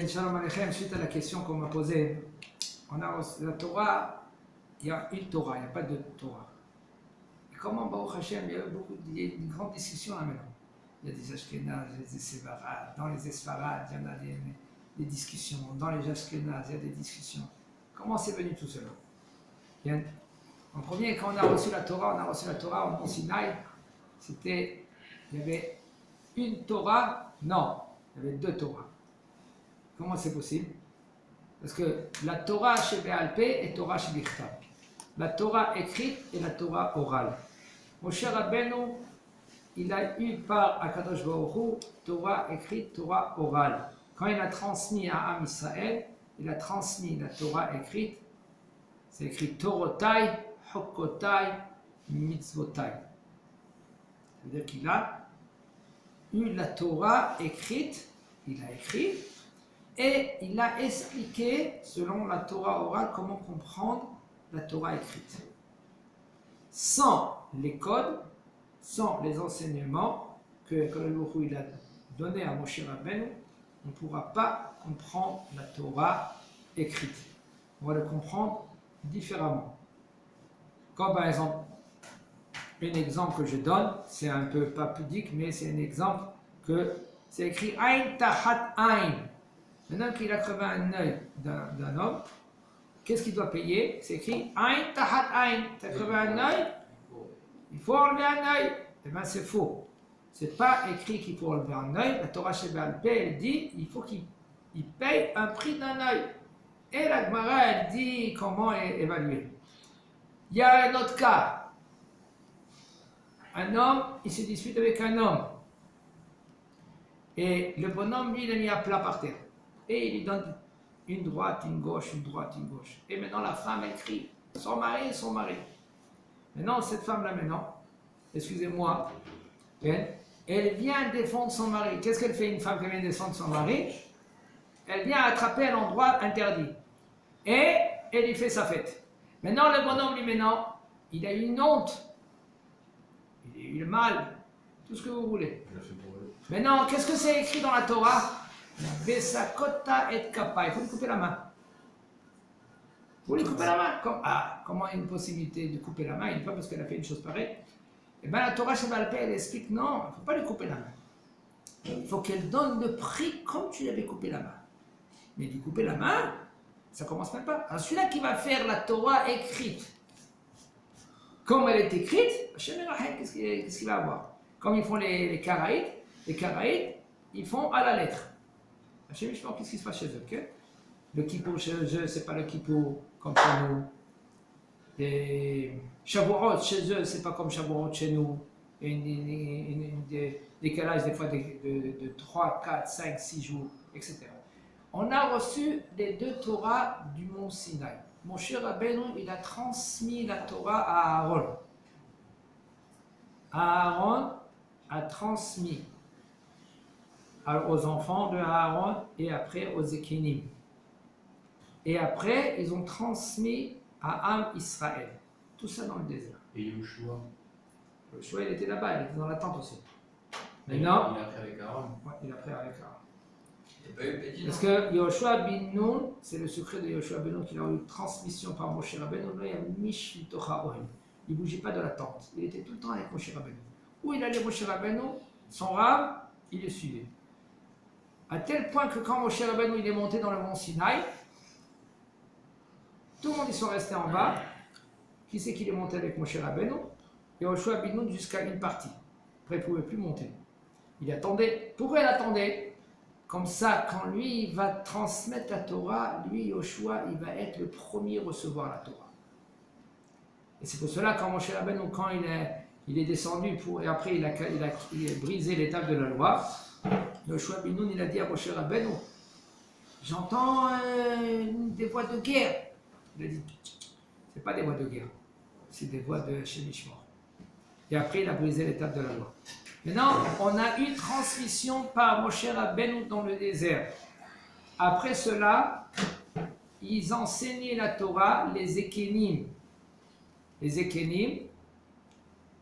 Shalom Aleichem, suite à la question qu'on m'a posée, on a la Torah, il y a une Torah, il n'y a pas de Torah. Et comment, Baruch Hashem, il y a une grande discussion là maintenant. Il y a des Ashkénazes, il y a des Séfarades, dans les Esfarades, il y en a des discussions, dans les Ashkénazes, il y a des discussions. Comment c'est venu tout cela? Bien. En premier, quand on a reçu la Torah au Mont Sinaï, il y avait une Torah, non, il y avait deux Torahs. Comment c'est possible? Parce que la Torah chez Béal Pé et Torah chez Bichtab. La Torah écrite et la Torah orale. Moshe Rabbeinu, il a eu par Akadosh Baruch Hu Torah écrite, Torah orale. Quand il a transmis à Am Israël, il a transmis la Torah écrite. C'est écrit Torotai, Hokotai, Mitzvotai. C'est-à-dire qu'il a eu la Torah écrite, il a écrit, et il a expliqué, selon la Torah orale, comment comprendre la Torah écrite. Sans les codes, sans les enseignements que il a donnés à Moshe Rabbeinu, on ne pourra pas comprendre la Torah écrite. On va le comprendre différemment. Comme par exemple, un exemple que je donne, c'est un peu pas pudique, mais c'est un exemple que c'est écrit Ain Tahat Ain. Maintenant qu'il a crevé un œil d'un homme, qu'est-ce qu'il doit payer? C'est écrit Ain Tahat Ain. Tu as crevé un œil, il faut enlever un œil. Eh bien, c'est faux. C'est pas écrit qu'il faut enlever un œil. La Torah chez Béal Pé, elle dit il faut qu'il paye un prix d'un œil. Et la Gemara, elle dit comment évaluer. Il y a un autre cas. Un homme, il se dispute avec un homme. Et le bonhomme, lui, il a mis à plat par terre. Et il lui donne une droite, une gauche, une droite, une gauche. Et maintenant, la femme, elle crie. Son mari, son mari. Maintenant, cette femme-là, maintenant, excusez-moi, elle vient défendre son mari. Qu'est-ce qu'elle fait, une femme qui vient défendre son mari? Elle vient attraper un endroit interdit. Et elle lui fait sa fête. Maintenant, le bonhomme, lui, maintenant, il a eu une honte. Il a eu le mal. Tout ce que vous voulez. Maintenant, qu'est-ce que c'est écrit dans la Torah? Besakota et kappa. Il faut lui couper la main. Vous lui coupez la main. Comment il y a une possibilité de couper la main? Il n'est pas parce qu'elle a fait une chose pareille. Eh bien, la Torah chez Béal Pé, elle explique non, il ne faut pas lui couper la main. Il faut qu'elle donne le prix comme tu lui avais coupé la main. Mais lui couper la main, ça ne commence même pas. Alors, celui-là qui va faire la Torah écrite, comme elle est écrite, qu'est-ce qu'il va avoir? Comme ils font les Karaïtes, ils font à la lettre. Qu'est-ce qui se passe chez eux? Okay? Le kippour chez eux, c'est pas le kippour comme chez nous. Les Shavuot chez eux, c'est pas comme Shavuot chez nous. Des décalages des fois de 3, 4, 5, 6 jours, etc. On a reçu les deux Torahs du mont Sinaï. Moshe Rabbeinu, il a transmis la Torah à Aaron. Aaron a transmis aux enfants de Aaron et après aux Ekenim. Et après, ils ont transmis à Am Israël. Tout ça dans le désert. Et Yoshua? Yoshua, il était là-bas, il était dans la tente aussi. Maintenant, il a pris avec Aaron. Ouais, il a pris avec Aaron. Parce que que Yoshua bin Nun, c'est le secret de Yoshua bin Nun qu'il a eu transmission par Moshe Rabbeinu. Il ne bougeait pas de la tente. Il était tout le temps avec Moshe Rabbeinu. Où il allait Moshe Rabbeinu, son rave, il le suivait. À tel point que quand Moshe Rabbeinu il est monté dans le mont Sinaï, tout le monde ils sont restés en bas. Qui c'est qu'il est monté avec Moshe Rabbeinu? Et Yoshua bin Nun jusqu'à une partie. Après, il ne pouvait plus monter. Il attendait. Pourquoi il attendait? Comme ça, quand lui il va transmettre la Torah, lui, Yoshua, il va être le premier à recevoir la Torah. Et c'est pour cela, quand Moshe Rabbeinu, quand il est descendu, et après il a brisé l'étape de la loi, Yoshua bin Nun, il a dit à Moshe Rabbeinu, j'entends des voix de guerre. Il a dit, c'est pas des voix de guerre, c'est des voix de Shemishmor. Et après, il a brisé l'étape de la loi. Maintenant, on a une transmission par Moshe Rabbeinu dans le désert. Après cela, ils enseignaient la Torah, les Ekenim. Les Ekenim,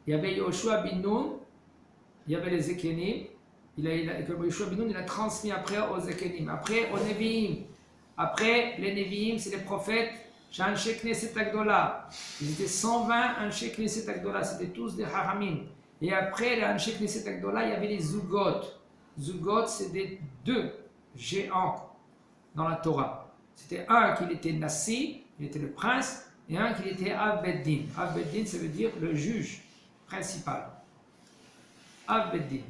il y avait Yoshua bin Nun, il y avait les Ekenim, que Yoshua ben Nun, il a transmis après aux Zekenim, après aux Nevi'im. Après, les Nevi'im, c'est les prophètes, Anshe Knesset Agdola. Ils étaient 120 Anshe Knesset Agdola, c'était tous des Haramim. Et après les Anshe Knesset Agdola, il y avait les Zugot. Zugot, c'est des deux géants dans la Torah. C'était un qui était Nassi, il était le prince, et un qui était Av Beddin. Av Beddin, ça veut dire le juge principal. Av Beddin.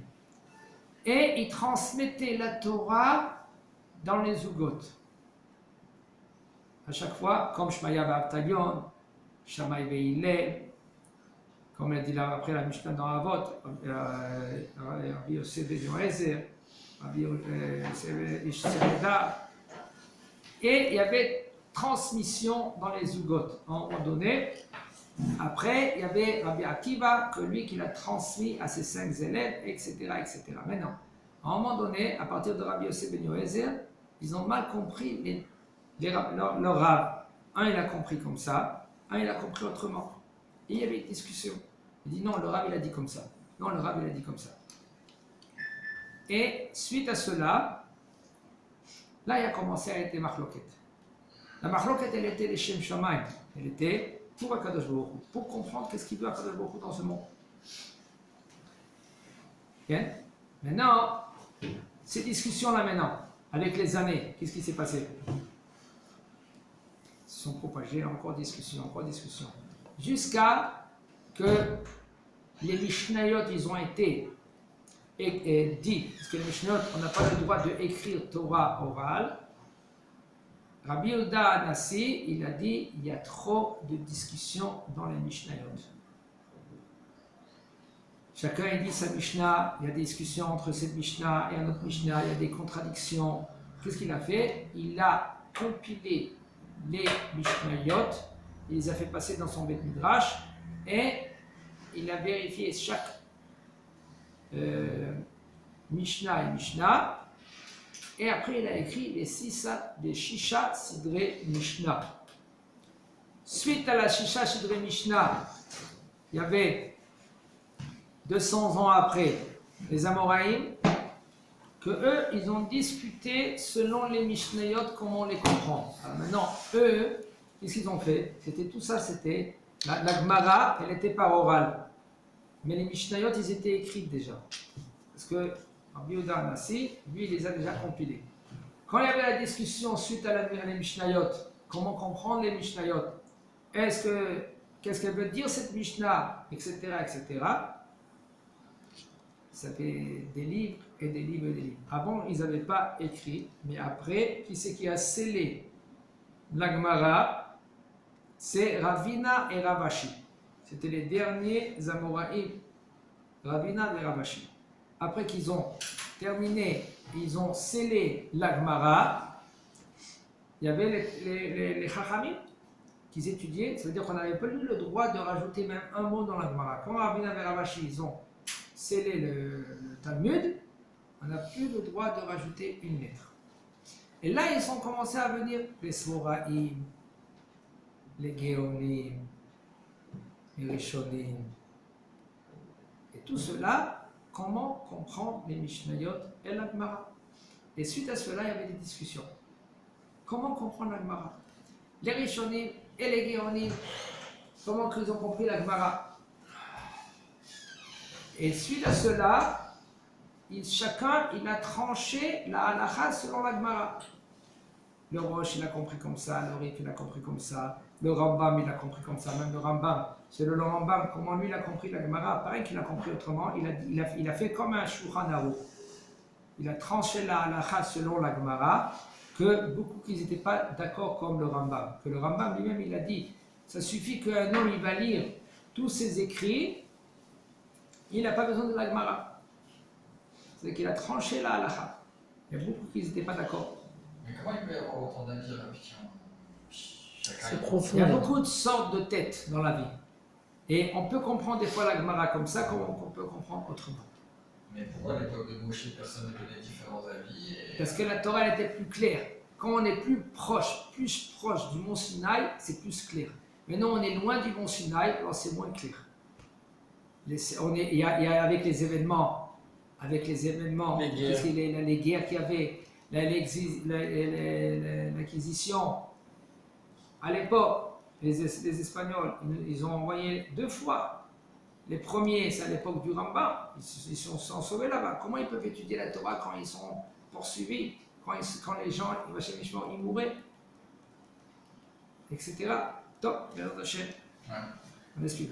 Et il transmettait la Torah dans les Zugot. À chaque fois, comme Shmaya Ba'Abtalion, Shammai Ve'Hillel, comme l'a dit là après la Mishnah dans Avot, Rabbi Yosef ben Yoezer, Rabbi Ish Sebeda, et il y avait transmission dans les Zugot. À un moment donné, après, il y avait Rabbi Akiva, que lui qui l'a transmis à ses 5 élèves, etc., etc. Maintenant, à un moment donné, à partir de Rabbi Yosef ben Yoezer, ils ont mal compris leur Rav. Un, il a compris comme ça, un, il a compris autrement. Et il y avait une discussion. Il dit non, le Rav, il a dit comme ça. Non, le Rav, il a dit comme ça. Et suite à cela, là, il a commencé à être Machloket. La Machloket, elle était les Shem Shamayim. Elle était pour Akadosh Baruch Hu, pour comprendre qu'est-ce qu'il veut Akadosh Baruch Hu dans ce monde. Okay? Maintenant, ces discussions-là maintenant, avec les années, qu'est-ce qui s'est passé? Ils se sont propagés, encore discussion, jusqu'à que les Mishnayot, ils ont été dit, parce que les Mishnayot, on n'a pas le droit d'écrire Torah orale. Rabbi Yehuda Anassi, il a dit, il y a trop de discussions dans les Mishnayot. Chacun il dit sa Mishnah, il y a des discussions entre cette Mishnah et un autre Mishnah, il y a des contradictions. Qu'est-ce qu'il a fait? Il a compilé les Mishnayot, il les a fait passer dans son Beth Midrash et il a vérifié chaque Mishnah et Mishnah et après il a écrit les Shisha Sidrei Mishnah. Suite à la Shisha Sidrei Mishnah, il y avait 200 ans après les Amoraïm que eux, ils ont discuté selon les Mishnayot, comment on les comprend. Alors maintenant, eux, qu'est-ce qu'ils ont fait? C'était tout ça, c'était la Gemara, elle était par oral. Mais les Mishnayot, ils étaient écrits déjà. Parce que Rabbi Yehuda Anassi, lui, il les a déjà compilés. Quand il y avait la discussion suite à les Mishnayot, comment comprendre les Mishnayot? Qu'est-ce qu'elle veut dire cette Mishnah, etc., etc. Ça fait des livres et des livres et des livres. Avant, ils n'avaient pas écrit, mais après, qui c'est qui a scellé la Gemara? C'est Ravina et Ravashi. C'était les derniers Amoraïm, Ravina et Ravashi. Après qu'ils ont terminé, ils ont scellé la Gemara, il y avait les Chachamim qui étudiaient, ça veut dire qu'on n'avait pas eu le droit de rajouter même un mot dans la Gemara. Quand Ravina et Ravashi, ils ont scellé le Talmud, on n'a plus le droit de rajouter une lettre. Et là, ils ont commencé à venir les Svoraïm, les Géonim, les Rishonim. Et tout cela, comment comprendre les Mishnayot et la Gemara? Et suite à cela, il y avait des discussions. Comment comprendre la Gemara? Les Rishonim et les Géonim, comment ils ont compris la Gemara? Et suite à cela, chacun il a tranché la halakha selon la Gemara. Le Rosh il a compris comme ça, le Rif il a compris comme ça, le Rambam il a compris comme ça, même le Rambam, c'est le Rambam, comment lui il a compris la Gemara, pareil qu'il a compris autrement, il a fait comme un Shulchan Aruch. Il a tranché la halakha selon la Gemara, que beaucoup qui n'étaient pas d'accord comme le Rambam. Que le Rambam lui-même il a dit, ça suffit qu'un homme il va lire tous ses écrits, il n'a pas besoin de la Gemara. C'est qu'il a tranché la halakha. Il y a beaucoup qui n'étaient pas d'accord. Mais comment il peut y avoir autant d'avis rapidement? C'est profond. Il y a beaucoup de sortes de têtes dans la vie. Et on peut comprendre des fois la Gemara comme ça, comme on peut comprendre autrement. Mais pourquoi à l'époque de Moshe, personne ne donnait différents avis Parce que la Torah elle était plus claire. Quand on est plus proche du mont Sinaï, c'est plus clair. Maintenant on est loin du mont Sinaï, alors c'est moins clair. Il y a avec les événements avec les événements, Les guerres. les guerres qu'il y avait, l'acquisition. À l'époque, les Espagnols, ils ont envoyé 2 fois. Les premiers, c'est à l'époque du Rambam, ils se sont sauvés là-bas. Comment ils peuvent étudier la Torah quand ils sont poursuivis, quand les gens, ils mouraient, etc. Top, bien Hashem. Ouais. On explique.